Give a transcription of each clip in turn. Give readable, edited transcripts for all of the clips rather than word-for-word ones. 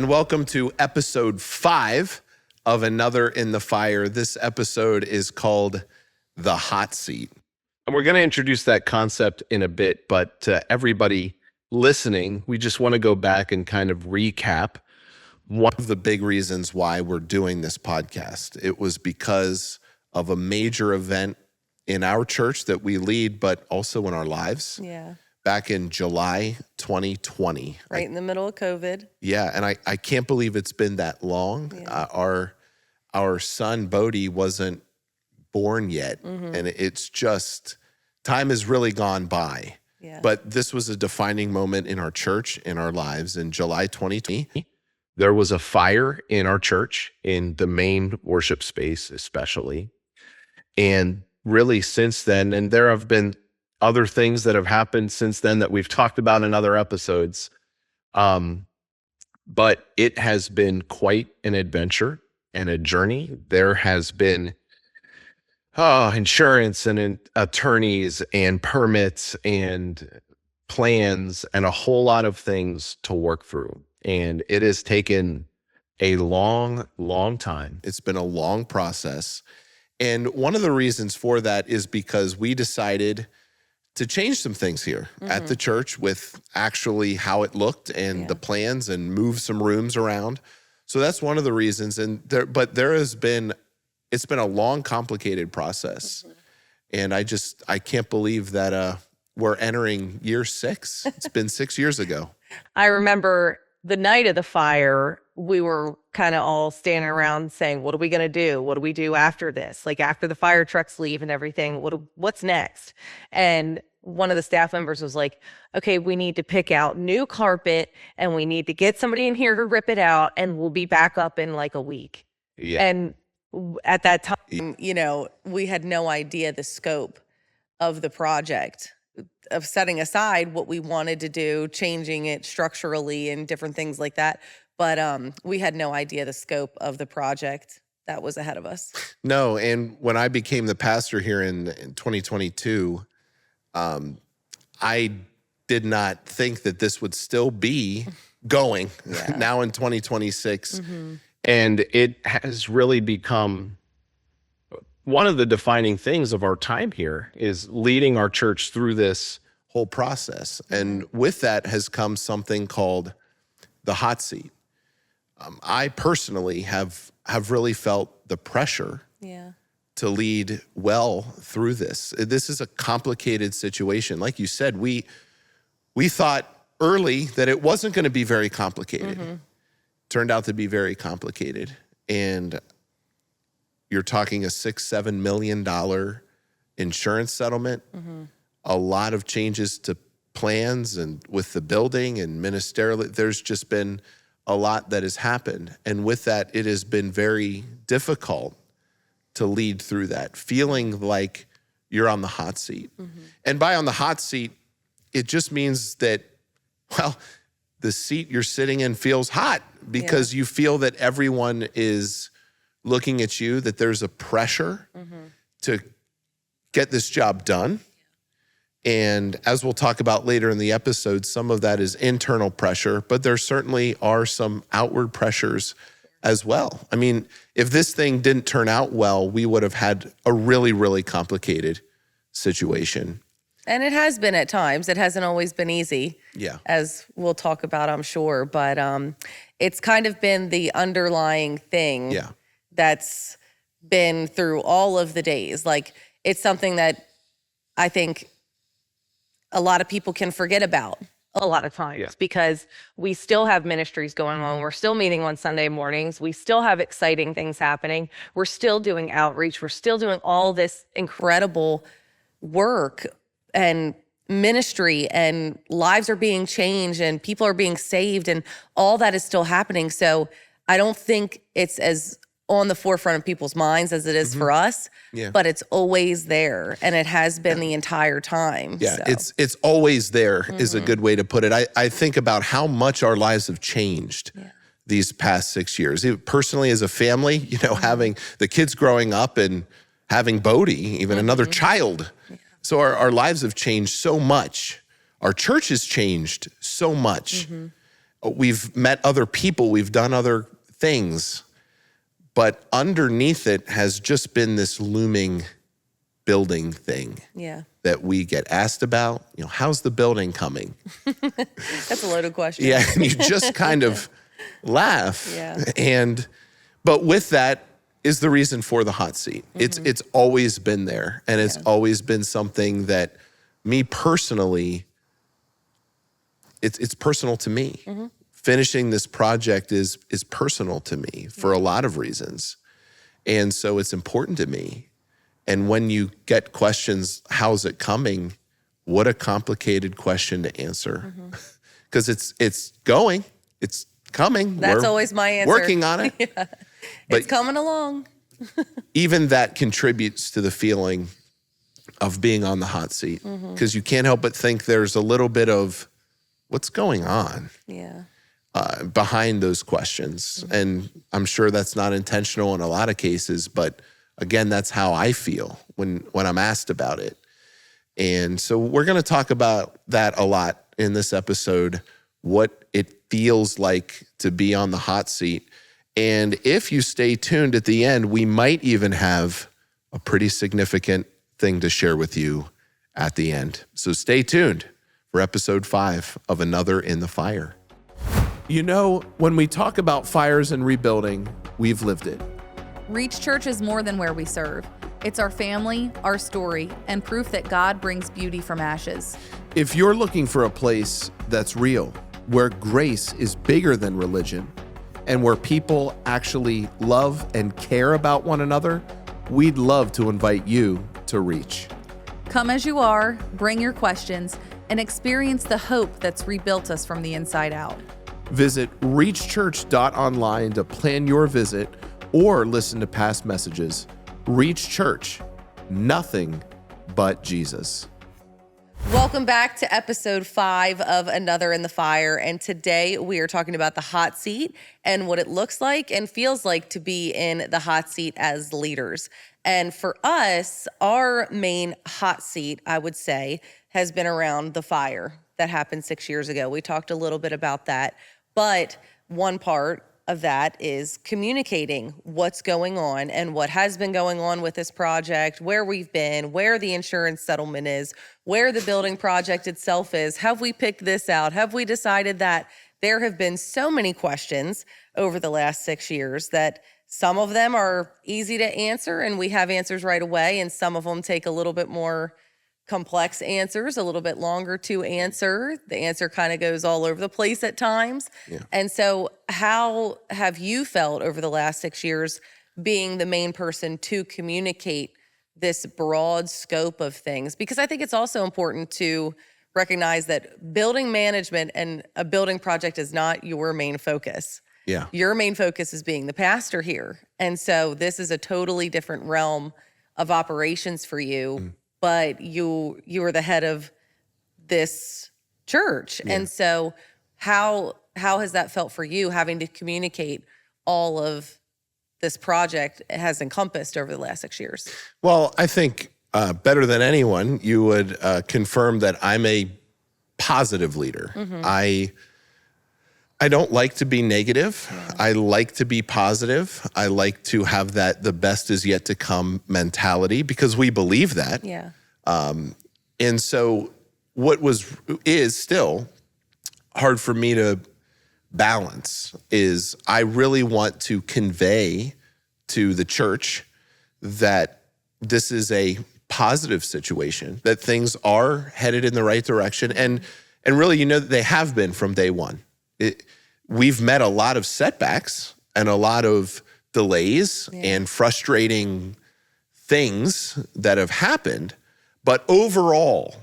and welcome to episode 5 of Another in the Fire. This episode is called The Hot Seat. And we're going to introduce that concept in a bit, but to everybody listening, we just want to go back and kind of recap one of the big reasons why we're doing this podcast. It was because of a major event in our church that we lead, but also in our lives. Yeah. Back in July 2020. Right in the middle of COVID. Yeah, and I can't believe it's been that long. Yeah. Our son, Bodie, wasn't born yet, and it's just, time has really gone by. Yeah. But this was a defining moment in our church, in our lives. In July 2020, there was a fire in our church, in the main worship space especially. And really since then, and there have been other things that have happened since then that we've talked about in other episodes. But it has been quite an adventure and a journey. There has been insurance and attorneys and permits and plans and a whole lot of things to work through. And it has taken a long, long time. It's been a long process. And one of the reasons for that is because we decided to change some things here at the church with actually how it looked and the plans, and move some rooms around. So that's one of the reasons. And it's been a long, complicated process. And I can't believe that we're entering year 6. It's been 6 years ago. I remember the night of the fire, we were kind of all standing around saying, what are we going to do? What do we do after this? Like after the fire trucks leave and everything, what's next? And one of the staff members was like, okay, we need to pick out new carpet and we need to get somebody in here to rip it out, and we'll be back up in like a week. Yeah. And at that time, we had no idea the scope of the project, of setting aside what we wanted to do, changing it structurally and different things like that. But we had no idea the scope of the project that was ahead of us. No, and when I became the pastor here in 2022, I did not think that this would still be going now in 2026. And it has really become one of the defining things of our time here, is leading our church through this whole process. And with that has come something called the hot seat. I personally have really felt the pressure to lead well through this. This is a complicated situation. Like you said, we thought early that it wasn't going to be very complicated. Turned out to be very complicated. And you're talking a $6-7 million insurance settlement, a lot of changes to plans and with the building and ministerially. There's just been a lot that has happened. And with that, it has been very difficult to lead through that, feeling like you're on the hot seat. And by on the hot seat, it just means that, well, the seat you're sitting in feels hot because you feel that everyone is looking at you, that there's a pressure to get this job done. And as we'll talk about later in the episode, some of that is internal pressure, but there certainly are some outward pressures as well. I mean, if this thing didn't turn out well, we would have had a really, really complicated situation. And it has been at times. It hasn't always been easy, as we'll talk about, I'm sure. But it's kind of been the underlying thing that's been through all of the days. Like, it's something that I think a lot of people can forget about a lot of times because we still have ministries going on. We're still meeting on Sunday mornings. We still have exciting things happening. We're still doing outreach. We're still doing all this incredible work and ministry, and lives are being changed and people are being saved, and all that is still happening. So I don't think it's as on the forefront of people's minds as it is for us, but it's always there, and it has been the entire time. Yeah, so. It's always there is a good way to put it. I think about how much our lives have changed these past 6 years. Personally, as a family, having the kids growing up and having Bodie, even another child. So our lives have changed so much. Our church has changed so much. We've met other people, we've done other things, but underneath it has just been this looming building thing that we get asked about. How's the building coming? That's a loaded question. Yeah, and you just kind of laugh. But with that is the reason for the hot seat. It's always been there, and it's always been something that me personally, it's personal to me. Finishing this project is personal to me for a lot of reasons. And so it's important to me. And when you get questions, how's it coming? What a complicated question to answer. Because it's going, it's coming. That's always my answer. Working on it. But it's coming along. Even that contributes to the feeling of being on the hot seat. Because you can't help but think there's a little bit of what's going on behind those questions. And I'm sure that's not intentional in a lot of cases, but again, that's how I feel when I'm asked about it. And so we're going to talk about that a lot in this episode, what it feels like to be on the hot seat. And if you stay tuned at the end, we might even have a pretty significant thing to share with you at the end. So stay tuned for episode 5 of Another in the Fire. When we talk about fires and rebuilding, we've lived it. Reach Church is more than where we serve. It's our family, our story, and proof that God brings beauty from ashes. If you're looking for a place that's real, where grace is bigger than religion, and where people actually love and care about one another, we'd love to invite you to Reach. Come as you are, bring your questions, and experience the hope that's rebuilt us from the inside out. Visit reachchurch.online to plan your visit or listen to past messages. Reach Church, nothing but Jesus. Welcome back to episode 5 of Another in the Fire. And today we are talking about the hot seat and what it looks like and feels like to be in the hot seat as leaders. And for us, our main hot seat, I would say, has been around the fire that happened 6 years ago. We talked a little bit about that. But one part of that is communicating what's going on and what has been going on with this project, where we've been, where the insurance settlement is, where the building project itself is. Have we picked this out? Have we decided that? There have been so many questions over the last 6 years that some of them are easy to answer and we have answers right away, and some of them take a little bit more complex answers, a little bit longer to answer. The answer kind of goes all over the place at times. And so how have you felt over the last 6 years being the main person to communicate this broad scope of things? Because I think it's also important to recognize that building management and a building project is not your main focus. Your main focus is being the pastor here. And so this is a totally different realm of operations for you. But you are the head of this church. And so how has that felt for you, having to communicate all of this project has encompassed over the last 6 years? Well, I think better than anyone, you would confirm that I'm a positive leader. I don't like to be negative. I like to be positive. I like to have that the best is yet to come mentality, because we believe that. And so what is still hard for me to balance is I really want to convey to the church that this is a positive situation, that things are headed in the right direction. And really, that they have been from day one. We've met a lot of setbacks and a lot of delays and frustrating things that have happened, but overall,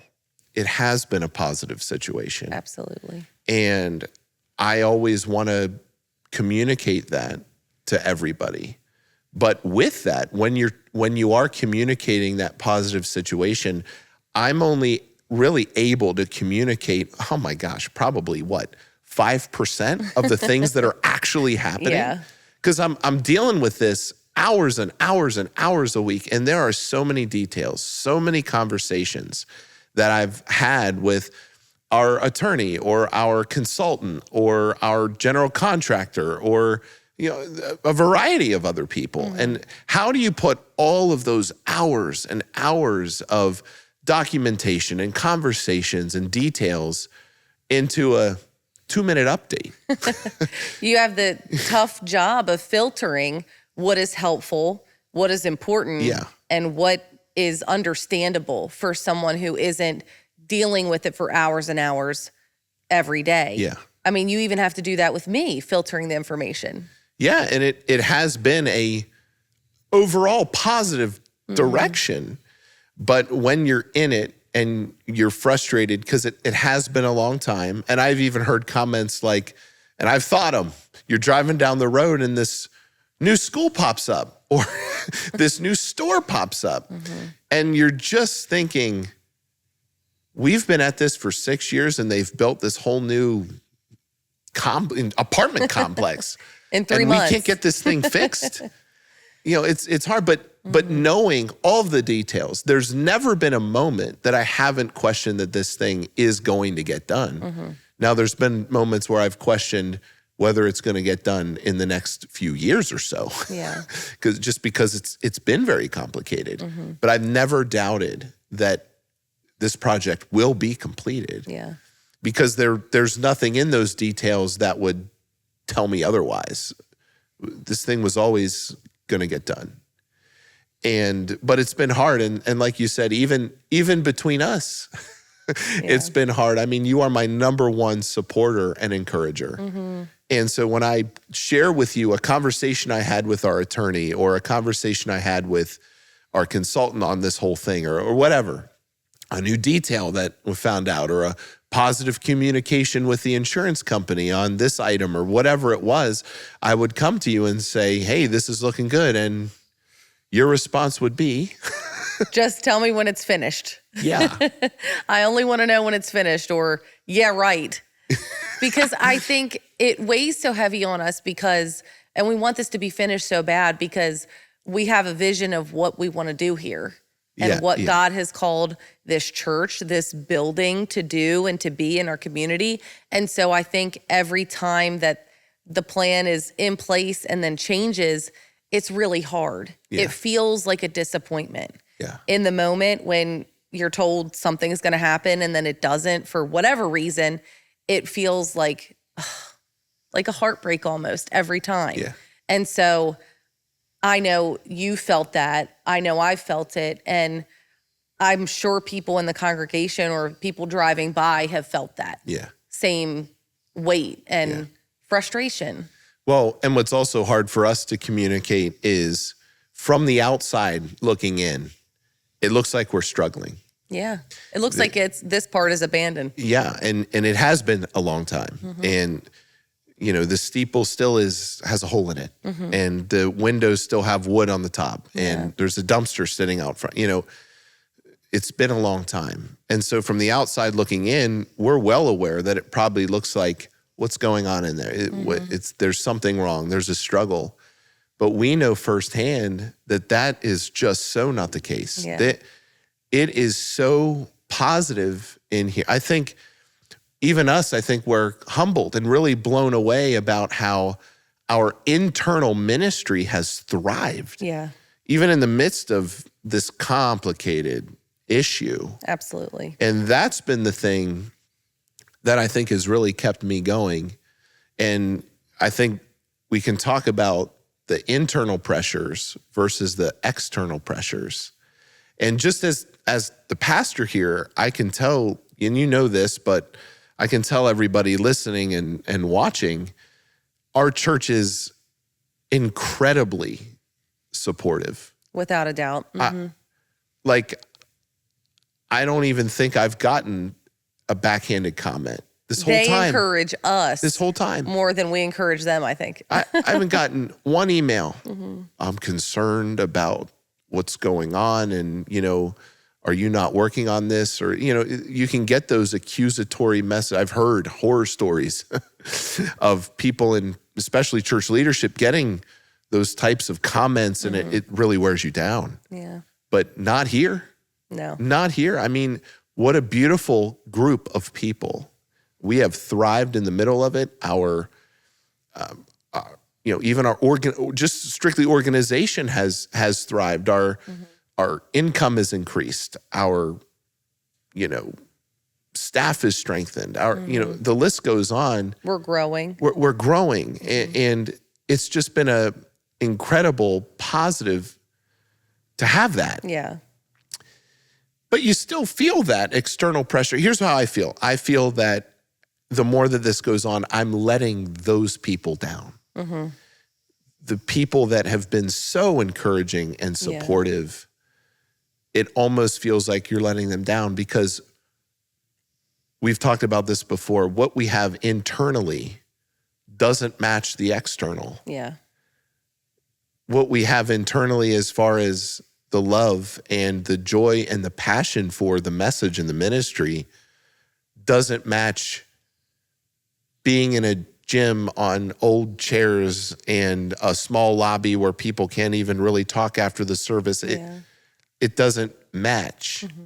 it has been a positive situation. Absolutely. And I always want to communicate that to everybody. But with that, when you are communicating that positive situation, I'm only really able to communicate, oh my gosh, probably 5% of the things that are actually happening? Because I'm dealing with this hours and hours and hours a week, and there are so many details, so many conversations that I've had with our attorney or our consultant or our general contractor or a variety of other people. And how do you put all of those hours and hours of documentation and conversations and details into a 2-minute update? You have the tough job of filtering what is helpful, what is important, and what is understandable for someone who isn't dealing with it for hours and hours every day. Yeah. I mean, you even have to do that with me, filtering the information. Yeah, and it has been a overall positive direction. But when you're in it and you're frustrated, because it has been a long time, and I've even heard comments like, and I've thought them, you're driving down the road and this new school pops up or this new store pops up. And you're just thinking, we've been at this for 6 years and they've built this whole new apartment complex. In 3 months. We can't get this thing fixed. It's hard, but knowing all of the details, there's never been a moment that I haven't questioned that this thing is going to get done. Now, there's been moments where I've questioned whether it's going to get done in the next few years or so. Yeah. because it's been very complicated. But I've never doubted that this project will be completed. Yeah. Because there's nothing in those details that would tell me otherwise. This thing was always going to get done. But it's been hard. And like you said, even between us, it's been hard. I mean, you are my number one supporter and encourager. And so when I share with you a conversation I had with our attorney or a conversation I had with our consultant on this whole thing or whatever, a new detail that we found out or a positive communication with the insurance company on this item or whatever it was, I would come to you and say, hey, this is looking good. And your response would be, just tell me when it's finished. Yeah. I only want to know when it's finished, or yeah, right. Because I think it weighs so heavy on us and we want this to be finished so bad because we have a vision of what we want to do here. And what God has called this church, this building to do and to be in our community. And so I think every time that the plan is in place and then changes, it's really hard. It feels like a disappointment. In the moment when you're told something is going to happen and then it doesn't for whatever reason, it feels like a heartbreak almost every time. And so I know you felt that. I know I felt it. And I'm sure people in the congregation or people driving by have felt that same weight and frustration. Well, and what's also hard for us to communicate is from the outside looking in, it looks like we're struggling. Yeah. It looks like this part is abandoned. Yeah. And it has been a long time. And the steeple still has a hole in it, and the windows still have wood on the top, and there's a dumpster sitting out front. It's been a long time. And so from the outside looking in, we're well aware that it probably looks like what's going on in there. There's something wrong. There's a struggle. But we know firsthand that is just so not the case. That it is so positive in here. I think even us, we're humbled and really blown away about how our internal ministry has thrived. Yeah. Even in the midst of this complicated issue. Absolutely. And that's been the thing that I think has really kept me going. And I think we can talk about the internal pressures versus the external pressures. And just as the pastor here, I can tell, and you know this, but I can tell everybody listening and watching, our church is incredibly supportive. Without a doubt. I don't even think I've gotten a backhanded comment this whole time. They encourage us. This whole time. More than we encourage them, I think. I haven't gotten one email. I'm concerned about what's going on and, are you not working on this? Or, you can get those accusatory messages. I've heard horror stories of people in especially church leadership getting those types of comments, and it really wears you down. Yeah. But not here. No. Not here. I mean, what a beautiful group of people. We have thrived in the middle of it. Our, even our just strictly organization has thrived. Our income has increased. Our, staff is strengthened. Our, the list goes on. We're growing. We're growing, and it's just been a incredible positive to have that. Yeah. But you still feel that external pressure. Here's how I feel. I feel that the more that this goes on, I'm letting those people down. Mm-hmm. The people that have been so encouraging and supportive, it almost feels like you're letting them down, because we've talked about this before. What we have internally doesn't match the external. Yeah. What we have internally as far as the love and the joy and the passion for the message and the ministry doesn't match being in a gym on old chairs and a small lobby where people can't even really talk after the service. It doesn't match. Mm-hmm.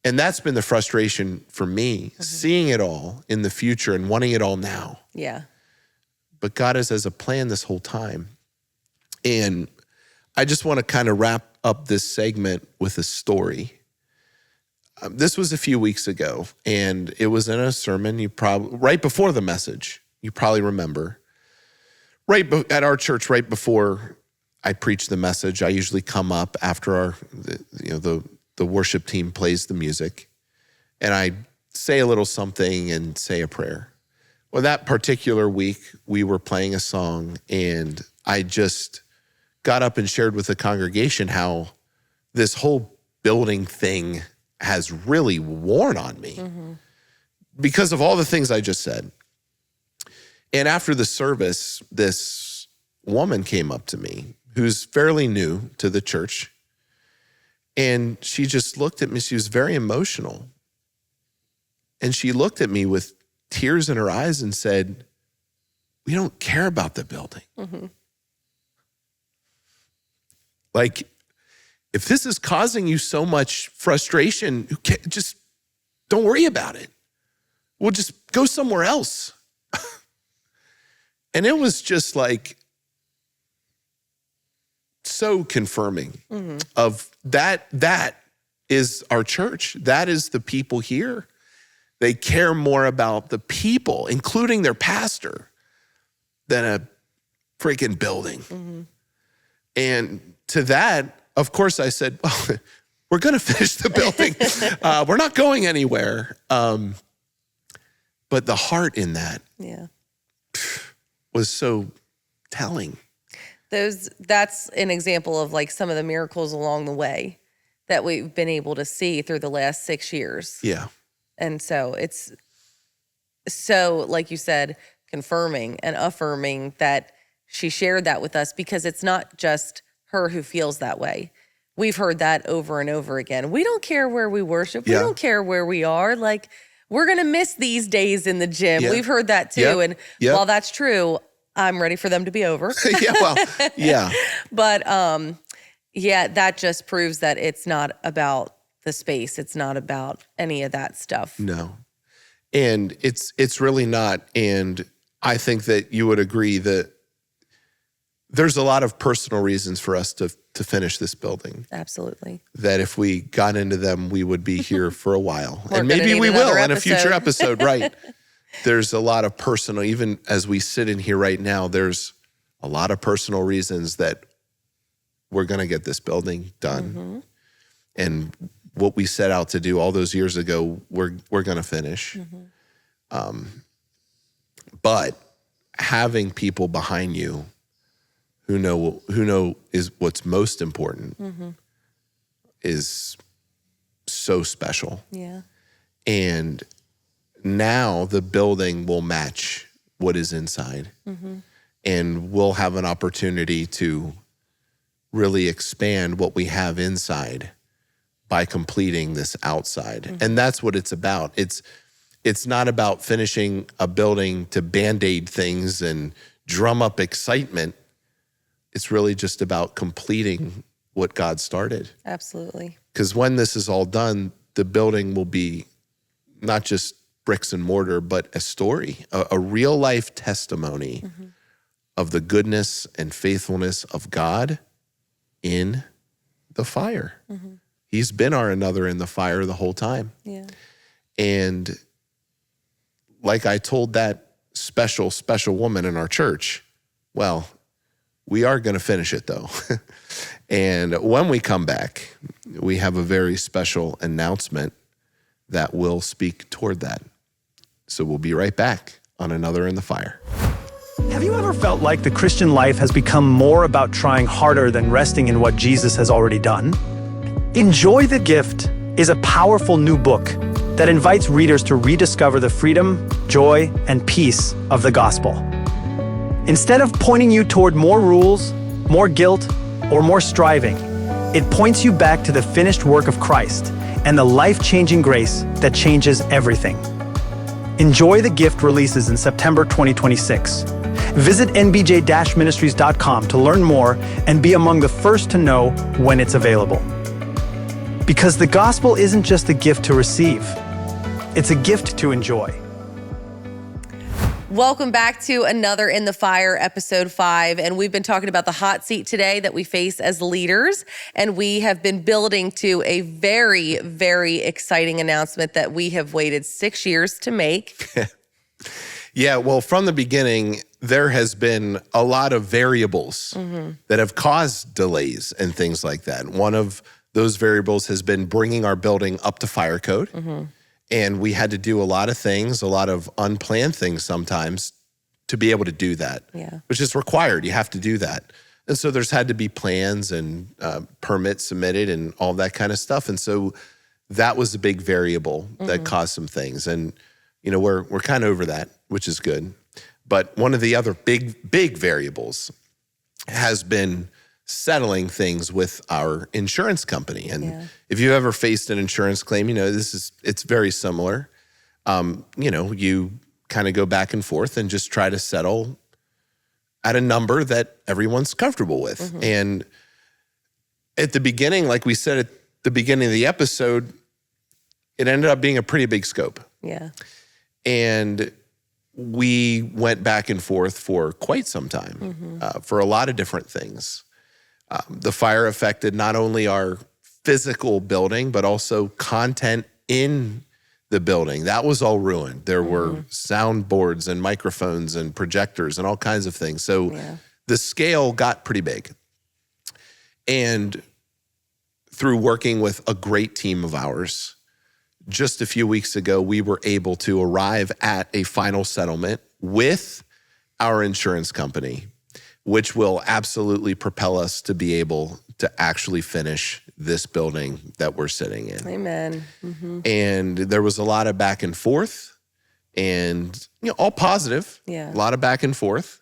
And that's been the frustration for me, seeing it all in the future and wanting it all now. Yeah. But God has a plan this whole time. And I just want to kind of wrap up this segment with a story. This was a few weeks ago, and it was in a sermon right before the message. You probably remember. At our church, right before I preach the message, I usually come up after the worship team plays the music, and I say a little something and say a prayer. Well, that particular week, we were playing a song, and I just got up and shared with the congregation how this whole building thing has really worn on me because of all the things I just said. And after the service, this woman came up to me who's fairly new to the church, and she just looked at me. She was very emotional. And she looked at me with tears in her eyes and said, "We don't care about the building." Mm-hmm. Like, if this is causing you so much frustration, just don't worry about it. We'll just go somewhere else. And it was just like so confirming of that is our church. That is the people here. They care more about the people, including their pastor, than a freaking building. Mm-hmm. And to that, of course, I said, well, we're going to finish the building. We're not going anywhere. But the heart in that was so telling. That's an example of like some of the miracles along the way that we've been able to see through the last 6 years. Yeah. And so it's so, like you said, confirming and affirming that she shared that with us, because it's not just her who feels that way. We've heard that over and over again. We don't care where we worship. We don't care where we are. Like, we're going to miss these days in the gym. We've heard that too. And while that's true, I'm ready for them to be over. But that just proves that it's not about the space. It's not about any of that stuff. No. And it's really not. And I think that you would agree that there's a lot of personal reasons for us to finish this building. Absolutely. That if we got into them, we would be here for a while. And maybe we will in a future episode, right? There's a lot of personal, even as we sit in here right now, there's a lot of personal reasons that we're going to get this building done. Mm-hmm. And what we set out to do all those years ago, we're going to finish. Mm-hmm. But having people behind you who know is what's most important is so special. Yeah. And now the building will match what is inside. Mm-hmm. And we'll have an opportunity to really expand what we have inside by completing this outside. Mm-hmm. And that's what it's about. It's not about finishing a building to Band-Aid things and drum up excitement. It's really just about completing what God started. Absolutely. Because when this is all done, the building will be not just bricks and mortar, but a story, a real life testimony of the goodness and faithfulness of God in the fire. He's been our another in the fire the whole time. Yeah. And like I told that special woman in our church, well, we are going to finish it though. And when we come back, we have a very special announcement that will speak toward that. So we'll be right back on Another in the Fire. Have you ever felt like the Christian life has become more about trying harder than resting in what Jesus has already done? Enjoy the Gift is a powerful new book that invites readers to rediscover the freedom, joy, and peace of the gospel. Instead of pointing you toward more rules, more guilt, or more striving, it points you back to the finished work of Christ and the life-changing grace that changes everything. Enjoy the Gift releases in September 2026. Visit nbj-ministries.com to learn more and be among the first to know when it's available. Because the gospel isn't just a gift to receive, it's a gift to enjoy. Welcome back to Another in the Fire, episode 5. And we've been talking about the hot seat today that we face as leaders. And we have been building to a very, very exciting announcement that we have waited 6 years to make. Yeah, well, from the beginning, there has been a lot of variables that have caused delays and things like that. One of those variables has been bringing our building up to fire code. And we had to do a lot of things, a lot of unplanned things sometimes to be able to do that, which is required. You have to do that. And so there's had to be plans and permits submitted and all that kind of stuff. And so that was a big variable that caused some things. And, you know, we're kind of over that, which is good. But one of the other big variables has been settling things with our insurance company. And if you've ever faced an insurance claim, you know, it's very similar. You know, you kind of go back and forth and just try to settle at a number that everyone's comfortable with. And at the beginning, like we said at the beginning of the episode, it ended up being a pretty big scope. Yeah. And we went back and forth for quite some time for a lot of different things. The fire affected not only our physical building, but also content in the building. That was all ruined. There were soundboards and microphones and projectors and all kinds of things. So the scale got pretty big. And through working with a great team of ours, just a few weeks ago, we were able to arrive at a final settlement with our insurance company, which will absolutely propel us to be able to actually finish this building that we're sitting in. Amen. And there was a lot of back and forth and, you know, all positive, a lot of back and forth.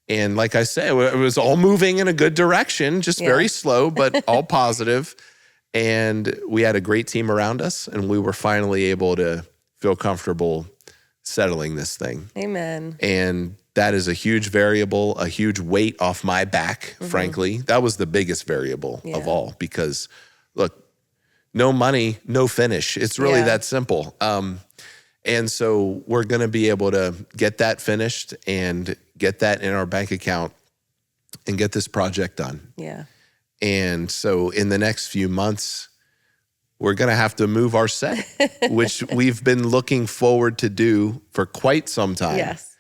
And like I said, it was all moving in a good direction, just very slow, but all positive. And we had a great team around us, and we were finally able to feel comfortable settling this thing. Amen. And that is a huge variable, a huge weight off my back, frankly. That was the biggest variable of all because, look, no money, no finish. It's really that simple. And so we're going to be able to get that finished and get that in our bank account and get this project done. Yeah. And so in the next few months, we're going to have to move our set, which we've been looking forward to do for quite some time. Yes.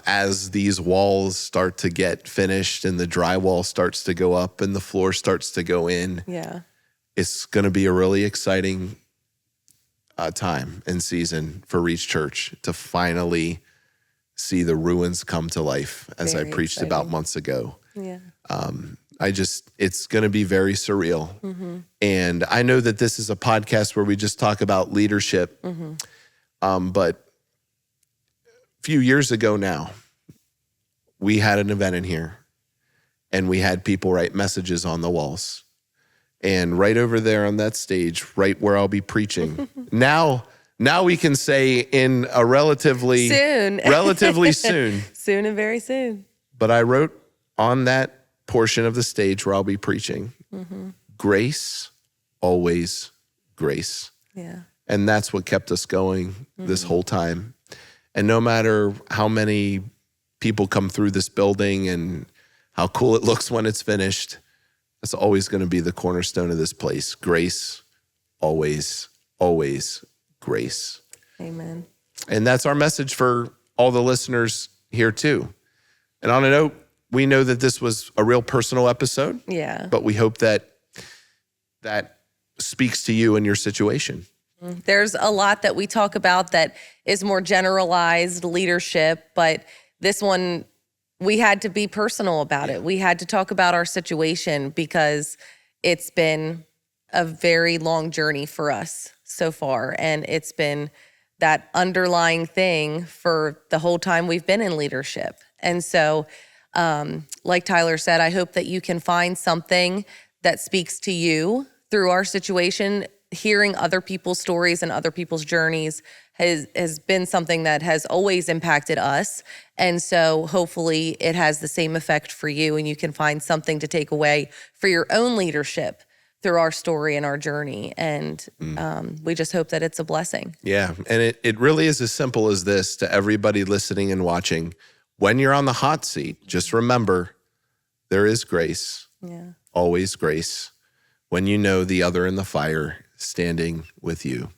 As these walls start to get finished and the drywall starts to go up and the floor starts to go in. Yeah. It's going to be a really exciting time and season for Reach Church to finally see the ruins come to life, as I preached about months ago. Yeah. It's going to be very surreal. And I know that this is a podcast where we just talk about leadership. But a few years ago now, we had an event in here and we had people write messages on the walls. And right over there on that stage, right where I'll be preaching, now we can say in a relatively soon, Soon and very soon. But I wrote on that portion of the stage where I'll be preaching, grace, always grace. Yeah. And that's what kept us going this whole time. And no matter how many people come through this building and how cool it looks when it's finished, that's always going to be the cornerstone of this place. Grace, always, always grace. Amen. And that's our message for all the listeners here too. And on a note, we know that this was a real personal episode. Yeah. But we hope that that speaks to you and your situation. There's a lot that we talk about that is more generalized leadership, but this one, we had to be personal about it. We had to talk about our situation because it's been a very long journey for us so far. And it's been that underlying thing for the whole time we've been in leadership. And so, like Tyler said, I hope that you can find something that speaks to you through our situation. Hearing other people's stories and other people's journeys has been something that has always impacted us. And so hopefully it has the same effect for you and you can find something to take away for your own leadership through our story and our journey. And we just hope that it's a blessing. Yeah. And it really is as simple as this to everybody listening and watching. When you're on the hot seat, just remember there is grace. Yeah. Always grace. When you know the other in the fire standing with you.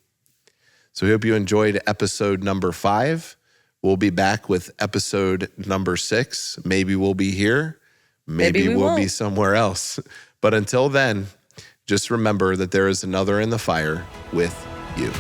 So we hope you enjoyed episode number 5. We'll be back with episode number 6. Maybe we'll be here. Maybe we'll be somewhere else. But until then, just remember that there is another in the fire with you.